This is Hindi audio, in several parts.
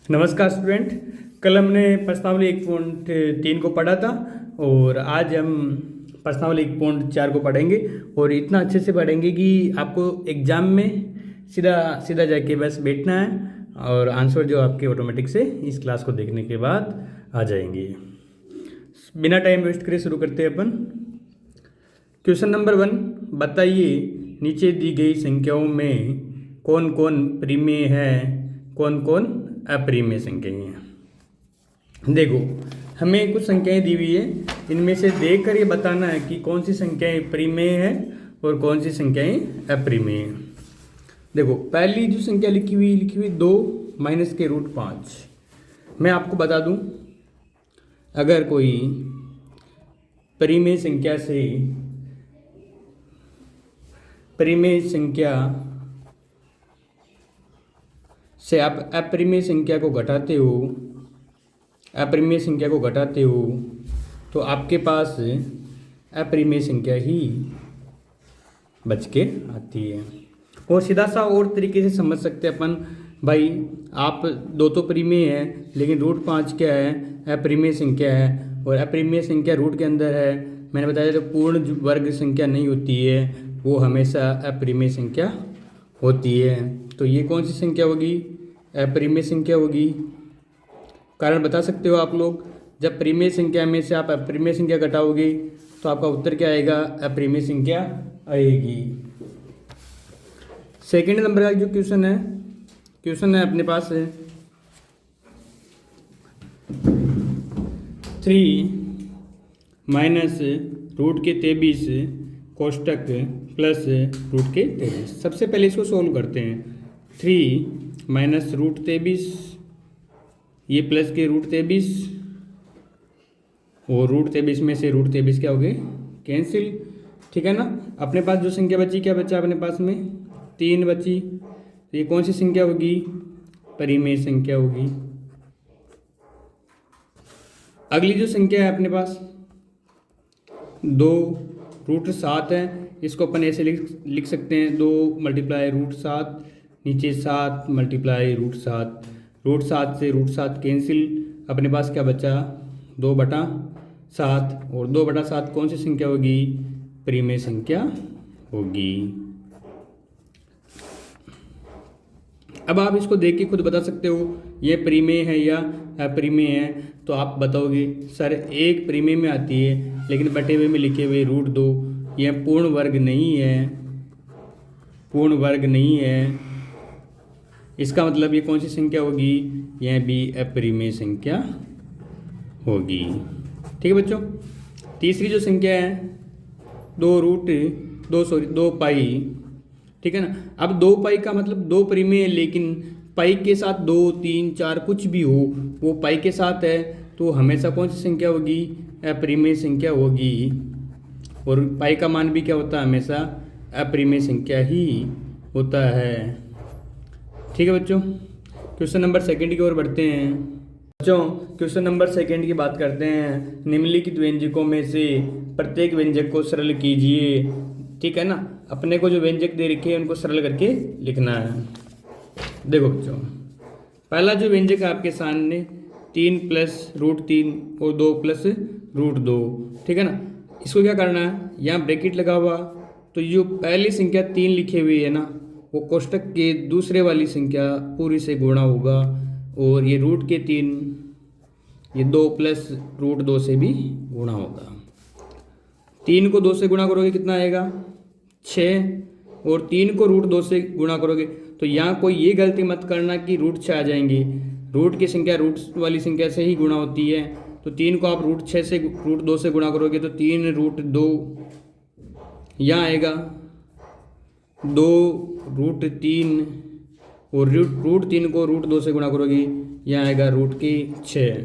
नमस्कार स्टूडेंट। कल हमने प्रश्नावली 1.3 को पढ़ा था और आज हम प्रश्नावली 1.4 को पढ़ेंगे और इतना अच्छे से पढ़ेंगे कि आपको एग्ज़ाम में सीधा सीधा जाके बस बैठना है और आंसर जो आपके ऑटोमेटिक से इस क्लास को देखने के बाद आ जाएंगे। बिना टाइम वेस्ट करे शुरू करते हैं अपन। क्वेश्चन नंबर 1, बताइए नीचे दी गई संख्याओं में कौन कौन परिमेय है, कौन कौन अपरिमेय संख्याएं हैं। देखो हमें कुछ संख्याएं दी हुई है, इनमें से देखकर ये बताना है कि कौन सी संख्याएं परिमेय है और कौन सी संख्याएं अपरिमेय हैं। देखो पहली जो संख्या लिखी हुई 2 माइनस के रूट 5। मैं आपको बता दूं, अगर कोई परिमेय संख्या से आप अपरिमेय संख्या को घटाते हो तो आपके पास अपरिमेय संख्या ही बच के आती है। और सीधा सा और तरीके से समझ सकते हैं अपन, भाई आप दो तो परिमेय है लेकिन रूट 5 क्या है, अपरिमेय संख्या है और अपरिमेय संख्या रूट के अंदर है। मैंने बताया जो पूर्ण वर्ग संख्या नहीं होती है वो हमेशा अपरिमेय संख्या होती है। तो ये कौन सी संख्या होगी, अपरिमेय संख्या होगी। कारण बता सकते हो आप लोग, जब परिमेय संख्या में से आप अपरिमेय संख्या घटाओगे तो आपका उत्तर क्या आएगा, अपरिमेय संख्या आएगी। सेकंड नंबर का जो क्वेश्चन है अपने पास है 3 माइनस रूट के 23 कोष्टक प्लस रूट के 23। सबसे पहले इसको सोल्व करते हैं। 3 माइनस रूट 23 ये प्लस के रूट 23 और रूट 23 में से रूट 23 क्या हो गए, कैंसिल। ठीक है ना। अपने पास जो संख्या बची, क्या बचा अपने पास में 3 बची। तो ये कौन सी संख्या होगी, परिमेय संख्या होगी। अगली जो संख्या है अपने पास 2 रूट 7 है, इसको अपन ऐसे लिख सकते हैं 2 मल्टीप्लाई रूट 7 नीचे 7 मल्टीप्लाई रूट 7। रूट 7 से रूट 7 कैंसिल, अपने पास क्या बचा 2/7 और 2/7 कौन सी संख्या होगी, परिमेय संख्या होगी। अब आप इसको देख के खुद बता सकते हो ये परिमेय है या अपरिमेय है। तो आप बताओगे सर एक परिमेय में आती है लेकिन बटे हुए में लिखे हुए रूट 2 यह पूर्ण वर्ग नहीं है, इसका मतलब ये कौन सी संख्या होगी, यह भी अपरिमेय संख्या होगी। ठीक है बच्चों। तीसरी जो संख्या है 2 पाई। ठीक है ना। अब 2 पाई का मतलब 2 परिमेय है, लेकिन पाई के साथ 2 3 4 कुछ भी हो वो पाई के साथ है तो हमेशा कौन सी संख्या होगी, अपरिमेय संख्या होगी। और पाई का मान भी क्या होता है, हमेशा अपरिमेय संख्या ही होता है। ठीक है बच्चों। क्वेश्चन नंबर 2 की ओर बढ़ते हैं। बच्चों क्वेश्चन नंबर 2 की बात करते हैं। निम्नलिखित व्यंजकों में से प्रत्येक व्यंजक को सरल कीजिए। ठीक है ना। अपने को जो व्यंजक दे रखे हैं उनको सरल करके लिखना है। देखो बच्चों पहला जो व्यंजक है आपके सामने 3 प्लस रूट 3 और 2 प्लस रूट 2। ठीक है ना। इसको क्या करना है, यहाँ ब्रैकेट लगा हुआ तो जो पहली संख्या 3 लिखी हुई है ना वो कोष्टक के दूसरे वाली संख्या पूरी से गुणा होगा और ये रूट के 3 ये 2 प्लस रूट 2 से भी गुणा होगा। 3 को 2 से गुणा करोगे कितना आएगा 6 और 3 को रूट 2 से गुणा करोगे तो यहाँ कोई ये गलती मत करना कि रूट 6 आ जाएंगे। रूट की संख्या रूट वाली संख्या से ही गुणा होती है। तो 3 को आप रूट 6 से रूट 2 से गुणा करोगे तो 3 रूट 2 यहाँ आएगा 2 रूट 3 और रूट 3 को रूट 2 से गुणा करोगे यहाँ आएगा रूट के 6।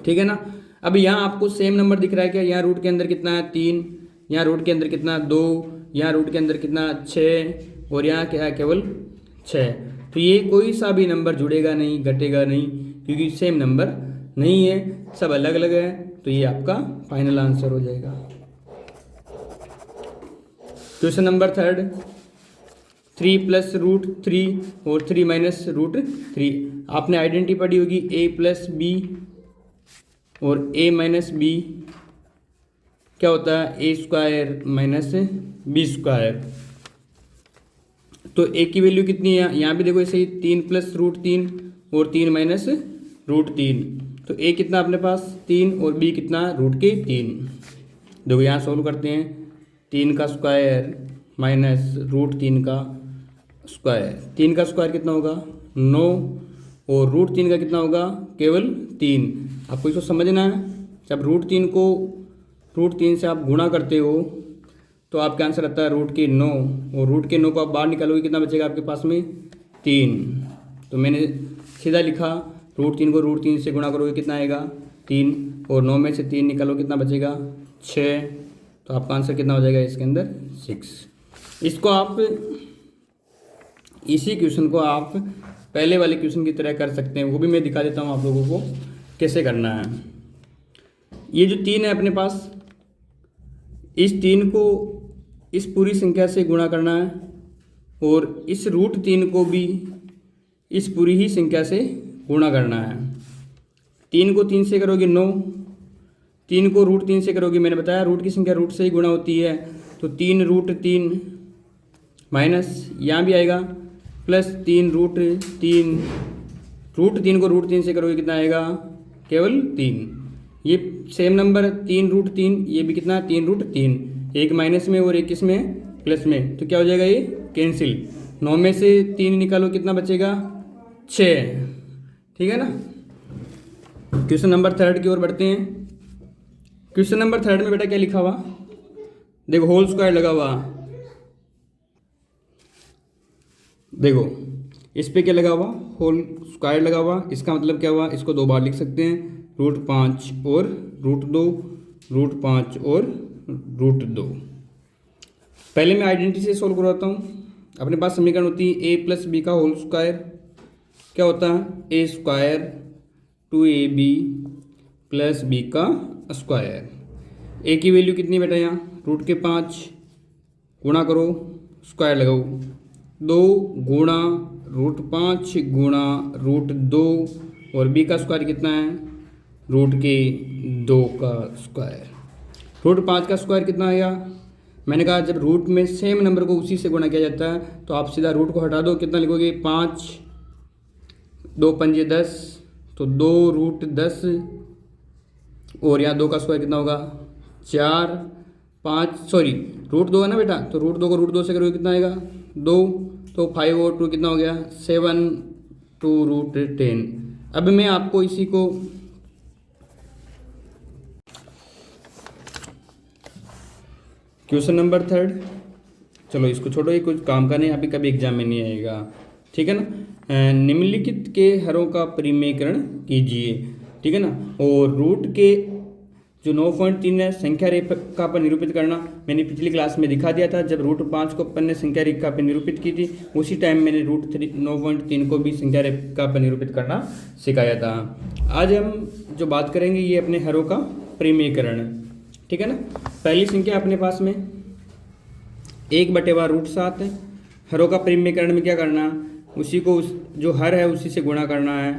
ठीक है ना। अब यहाँ आपको सेम नंबर दिख रहा है क्या, यहाँ रूट के अंदर कितना है 3, यहाँ रूट के अंदर कितना 2, यहाँ रूट के अंदर कितना 6 और यहाँ क्या है केवल 6। तो ये कोई सा भी नंबर जुड़ेगा नहीं, घटेगा नहीं, क्योंकि सेम नंबर नहीं है, सब अलग अलग है। तो ये आपका फाइनल आंसर हो जाएगा। क्वेश्चन नंबर 3 3 + √3 और 3 - √3। आपने आइडेंटिटी पढ़ी होगी a + b और a - b क्या होता है, a² - b²। तो a की वैल्यू कितनी है, यहाँ भी देखो ऐसे ही 3 + √3 और 3 - √3। तो a कितना अपने पास 3 और b कितना √3। देखो यहाँ सॉल्व करते हैं, 3 का स्क्वायर माइनस √3 का स्क्वायर। 3 का स्क्वायर कितना होगा 9 और √3 का कितना होगा केवल 3। आपको इसको समझना है, जब √3 से आप गुणा करते हो तो आपका आंसर आता है √9 और √9 को आप बाहर निकालोगे कितना बचेगा आपके पास में 3। तो मैंने सीधा लिखा √3 को √3 से गुणा करोगे कितना आएगा 3 और 9 में से 3 निकालो कितना बचेगा 6। तो आपका आंसर कितना हो जाएगा इसके अंदर 6। इसको आप इसी क्वेश्चन को आप पहले वाले क्वेश्चन की तरह कर सकते हैं, वो भी मैं दिखा देता हूँ आप लोगों को कैसे करना है। ये जो 3 है अपने पास, इस 3 को इस पूरी संख्या से गुणा करना है और इस √3 को भी इस पूरी ही संख्या से गुणा करना है। 3 को 3 से करोगे 9, 3 को √3 से करोगे, मैंने बताया रूट की संख्या रूट से ही गुणा होती है, तो 3 √3 माइनस यहाँ भी आएगा प्लस 3 √3। √3 को √3 से करोगे कितना आएगा केवल 3। ये सेम नंबर 3 √3, ये भी कितना 3 √3, एक माइनस में और एक इसमें प्लस में, तो क्या हो जाएगा ये कैंसिल। 9 में से 3 निकालो कितना बचेगा 6। ठीक है ना। क्वेश्चन नंबर 3 की ओर बढ़ते हैं। क्वेश्चन नंबर 3 में बेटा क्या लिखा हुआ देखो, होल स्क्वायर लगा हुआ, देखो इस पे क्या लगा हुआ होल स्क्वायर लगा हुआ। इसका मतलब क्या हुआ, इसको 2 बार लिख सकते हैं, √5 और √2, √5 और √2। पहले मैं आइडेंटिटी से सोल्व करवाता हूँ। अपने पास समीकरण होती है a + b का होल स्क्वायर, क्या होता है a² 2ab + b का स्क्वायर। a की वैल्यू कितनी बेटा यहाँ √5 गुणा करो स्क्वायर लगाओ, 2 गुणा √5 गुणा √2 और b का स्क्वायर कितना है √2 का स्क्वायर। √5 का स्क्वायर कितना आया, मैंने कहा जब रूट में सेम नंबर को उसी से गुणा किया जाता है तो आप सीधा रूट को हटा दो, कितना लिखोगे 5, 2 पंजे 10, तो 2 √10 और यहाँ 2 का स्क्वायर कितना होगा 4, 5 सॉरी √2 है ना बेटा, तो √2 को √2 से करोगे कितना आएगा 2, तो 5 और 2 कितना हो गया 7, 2 √10। अब मैं आपको इसी को क्वेश्चन नंबर 3, चलो इसको छोड़ो, ये कुछ काम का नहीं, अभी कभी एग्जाम में नहीं आएगा, ठीक है ना। निम्नलिखित के हरों का परिमेयकरण कीजिए, ठीक है ना। और रूट के जो 9.3 है संख्या रेखा पर निरूपित करना, मैंने पिछली क्लास में दिखा दिया था। जब √5 को अपन ने संख्या रेखा पर निरूपित की थी, उसी टाइम मैंने √9.3 को भी संख्या रेखा पर निरूपित करना सिखाया था। आज हम जो बात करेंगे ये अपने हरों का परिमेयकरण, ठीक है ना। पहली संख्या अपने पास में 1/√7 है। हरों का परिमेयकरण में क्या करना, उसी को जो हर है उसी से गुणा करना है,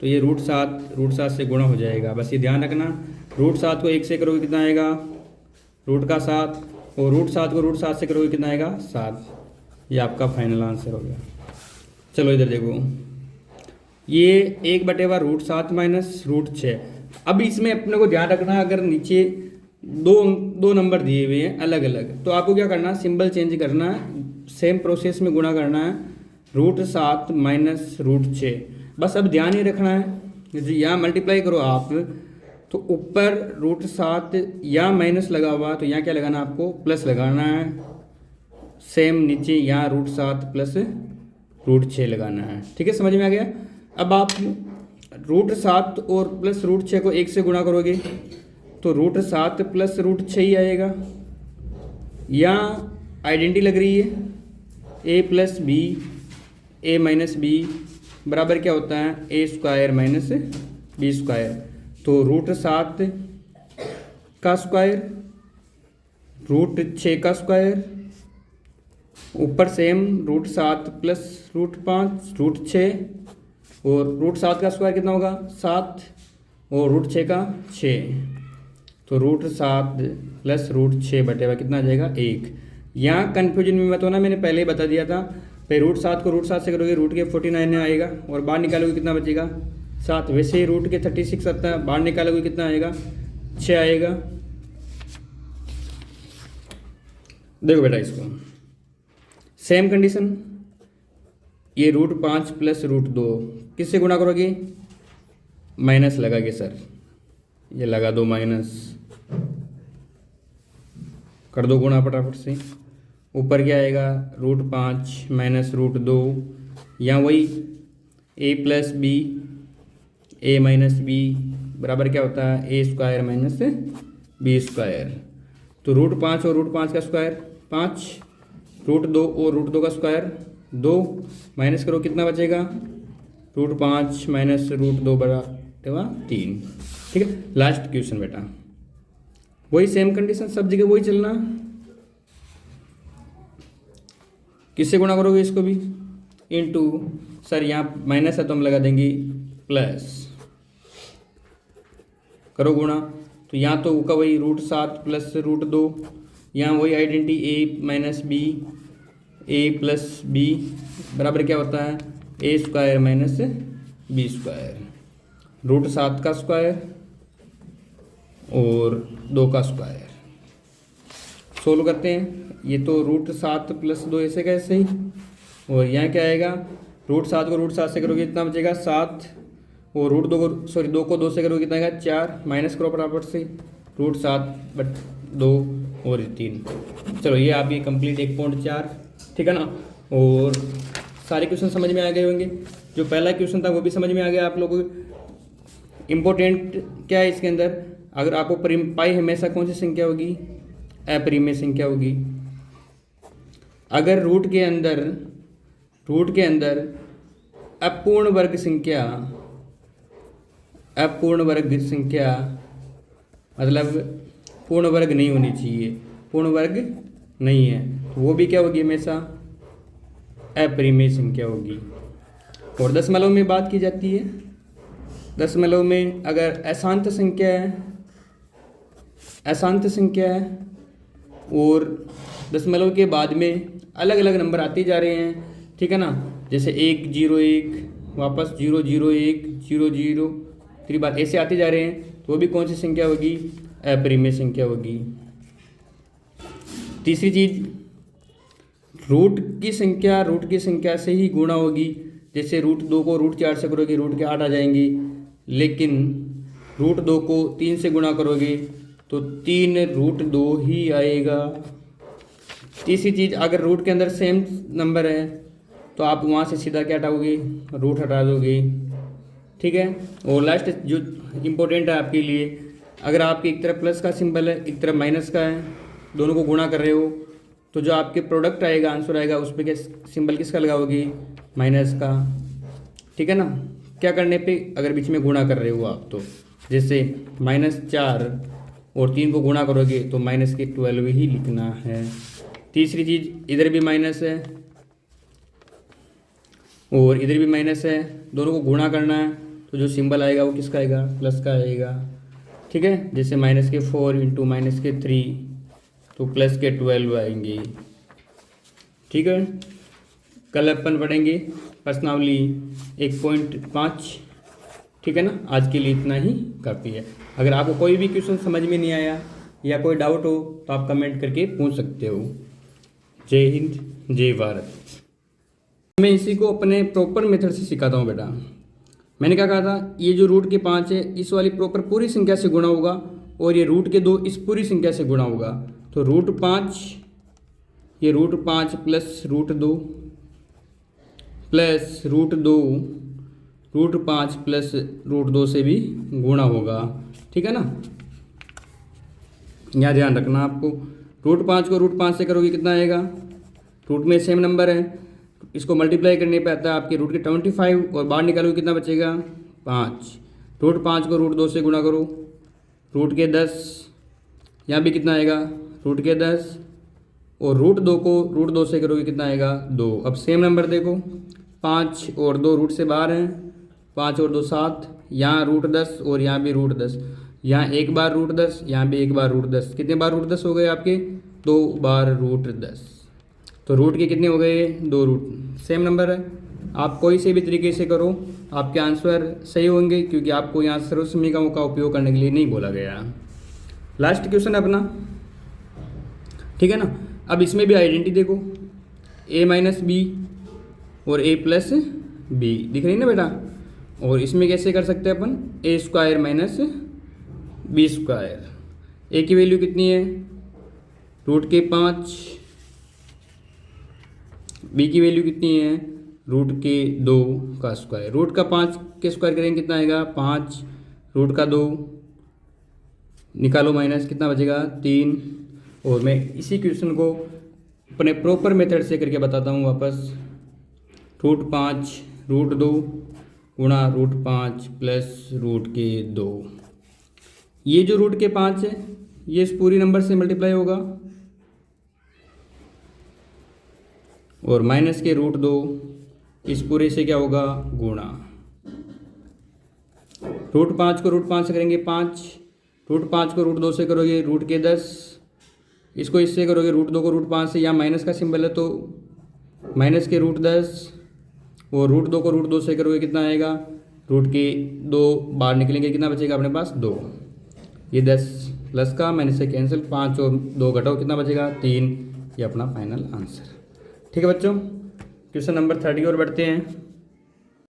तो ये √7 से गुणा हो जाएगा। बस ये ध्यान रखना, √7 को 1 से करोगे कितना आएगा √7, और √7 को √7 से करोगे कितना आएगा 7। ये आपका फाइनल आंसर हो गया। चलो इधर देखो, ये 1/√7 माइनस √6। अब इसमें अपने को ध्यान रखना, अगर नीचे दो नंबर दिए हुए हैं अलग अलग, तो आपको क्या करना है सिंबल चेंज करना है, सेम प्रोसेस में गुणा करना है, √7 माइनस √6। बस अब ध्यान ही रखना है, जो यहाँ मल्टीप्लाई करो आप तो ऊपर √7 या माइनस लगा हुआ, तो यहाँ क्या लगाना आपको प्लस लगाना है। सेम नीचे यहाँ √7 प्लस √6 लगाना है, ठीक है, समझ में आ गया। अब आप √7 और प्लस √6 को 1 से गुणा करोगे तो √7 प्लस √6 ही आएगा। यहाँ आइडेंटिटी लग रही है a + b a - b बराबर क्या होता है a² माइनस b²। तो √7 का स्क्वायर √6 का स्क्वायर ऊपर सेम √7 प्लस √5 √6 और √7 का स्क्वायर कितना होगा 7 और √6 का 6, तो √7 प्लस √6 बटे हुआ कितना आ जाएगा 1। यहाँ कन्फ्यूजन में मत होना, मैंने पहले ही बता दिया था। फिर √7 को √7 से करोगे रूट के 49 आएगा और बाहर निकालोगे कितना बचेगा 7। वैसे ही रूट के 36 आता है, बाहर निकालोगे कितना आएगा 6 आएगा। देखो बेटा इसको सेम कंडीशन, ये √5 प्लस √2 किससे गुणा करोगे, माइनस लगागे सर, ये लगा दो माइनस, कर दो गुणा फटाफट से। ऊपर क्या आएगा √5 माइनस √2, यहाँ वही a plus b a minus b बराबर क्या होता है a² माइनस b²। तो √5 और √5 का स्क्वायर 5, √2 और √2 का स्क्वायर 2, माइनस करो कितना बचेगा √5 माइनस √2 बराबर 3। ठीक है, लास्ट क्वेश्चन बेटा, वही सेम कंडीशन सब जगह वही चलना। किससे गुणा करोगे इसको भी, इनटू, सर यहाँ माइनस है तो हम लगा देंगे प्लस, करो गुणा, तो यहाँ तो का वही √7 प्लस √2, यहाँ वही identity a minus b a plus b बराबर क्या होता है a² माइनस b², √7 का स्क्वायर और 2 का स्क्वायर। सोल्व करते हैं, ये तो √7 प्लस 2 ऐसे का ऐसे ही, और यहाँ क्या आएगा √7 को √7 से करोगे कितना बचेगा 7, और √2 को सॉरी 2 को 2 से करोगे कितना आएगा 4, माइनस करो फटाफट से √7 बट 2 और 3। चलो ये आपकी कंप्लीट 1.4, ठीक है ना। और सारे क्वेश्चन समझ में आ गए होंगे, जो पहला क्वेश्चन था वो भी समझ में आ गया आप लोगों को। इम्पोर्टेंट क्या है इसके अंदर, अगर आपको पाई हमेशा कौन सी संख्या होगी, अपरिमेय संख्या होगी। अगर रूट के अंदर अपूर्ण वर्ग संख्या मतलब पूर्ण वर्ग नहीं होनी चाहिए, पूर्ण वर्ग नहीं है, तो वो भी क्या होगी हमेशा अपरिमेय संख्या होगी। और दशमलव में बात की जाती है, दशमलव में अगर अशांत संख्या है और दशमलव के बाद में अलग अलग नंबर आते जा रहे हैं, ठीक है ना, जैसे 1 0 1 वापस 0 0 1 0 0 3 बार ऐसे आते जा रहे हैं, तो वो भी कौन सी संख्या होगी, अपरिमेय संख्या होगी। तीसरी चीज, रूट की संख्या से ही गुणा होगी, जैसे √2 को √4 से करोगे रूट के 8 आ जाएंगे, लेकिन √2 को 3 से गुणा करोगे तो 3 √2 ही आएगा। तीसरी चीज़, अगर रूट के अंदर सेम नंबर है तो आप वहाँ से सीधा क्या हटाओगे, रूट हटा दोगे, ठीक है। और लास्ट जो इम्पोर्टेंट है आपके लिए, अगर आपके एक तरफ प्लस का सिंबल है एक तरफ माइनस का है, दोनों को गुणा कर रहे हो, तो जो आपके प्रोडक्ट आएगा आंसर आएगा उस पर क्या सिंबल किसका लगाओगे, माइनस का, ठीक है ना। क्या करने पे, अगर बीच में गुणा कर रहे हो आप, तो जैसे -4 और 3 को गुणा करोगे तो -12 ही लिखना है। तीसरी चीज़, इधर भी माइनस है और इधर भी माइनस है, दोनों को गुणा करना है, तो जो सिंबल आएगा वो किसका आएगा, प्लस का आएगा, ठीक है। जैसे -4 इंटू -3 तो +12 आएंगे, ठीक है। कल अपन पढ़ेंगे प्रश्नावली 1.5, ठीक है ना। आज के लिए इतना ही काफ़ी है। अगर आपको कोई भी क्वेश्चन समझ में नहीं आया या कोई डाउट हो तो आप कमेंट करके पूछ सकते हो। जय हिंद, जय भारत। मैं इसी को अपने प्रॉपर मेथड से सिखाता हूँ बेटा। मैंने क्या कहा था, ये जो रूट के 5 है इस वाली प्रॉपर पूरी संख्या से गुणा होगा, और ये रूट के 2 इस पूरी संख्या से गुणा होगा, तो √5 ये √5 प्लस √2 प्लस √2 √5 प्लस √2 से भी गुणा होगा, ठीक है ना। यहाँ ध्यान रखना आपको, √5 को √5 से करोगे कितना आएगा, रूट में सेम नंबर है, इसको मल्टीप्लाई करने पे आता है आपके रूट के 25 और बाहर निकालोगे कितना बचेगा 5। √5 को √2 से गुणा करो, रूट के 10, यहाँ भी कितना आएगा रूट के 10, और रूट 2 को रूट 2 से करोगे कितना आएगा 2। अब सेम नंबर देखो 5 और 2 रूट से बाहर हैं, 5 और 2 7, यहाँ रूट 10 और यहाँ भी रूट 10, यहाँ एक बार रूट 10, यहाँ भी एक बार रूट 10। कितने बार रूट 10 हो गए आपके 2 बार रूट 10। तो रूट के कितने हो गए 2 रूट। सेम नंबर है, आप कोई से भी तरीके से करो आपके आंसर सही होंगे, क्योंकि आपको यहाँ सर्वसमीकरणों का उपयोग करने के लिए नहीं बोला गया। लास्ट क्वेश्चन है अपना, ठीक है ना। अब इसमें भी आइडेंटिटी देखो, a माइनस बी और a प्लस बी दिख रही ना बेटा। और इसमें कैसे कर सकते हैं अपन, a square minus b square. a की वैल्यू कितनी है रूट के 5, b की वैल्यू कितनी है रूट के 2 का स्क्वायर। रूट का 5 के स्क्वायर करेंगे कितना आएगा 5, रूट का 2 निकालो माइनस, कितना बचेगा 3। और मैं इसी क्वेश्चन को अपने प्रॉपर मेथड से करके बताता हूँ वापस। रूट 5 रूट 2 गुणा रूट 5 प्लस रूट के 2। ये जो रूट के 5 है ये इस पूरी नंबर से मल्टीप्लाई होगा और माइनस के रूट 2 इस पूरे से क्या होगा गुणा। रूट 5 को रूट 5 से करेंगे 5, रूट 5 को रूट 2 से करोगे रूट के 10, इसको इससे करोगे रूट 2 को रूट 5 से, यहाँ माइनस का सिंबल है तो माइनस के रूट 10, और रूट 2 को रूट 2 से करोगे कितना आएगा रूट के 2 बाहर निकलेंगे, कितना बचेगा अपने पास 2। ये 10 प्लस का माइनस से कैंसिल, 5 और 2 घटाओ कितना बचेगा 3। ये अपना फाइनल आंसर। ठीक है बच्चों, क्वेश्चन नंबर 30 और बढ़ते हैं।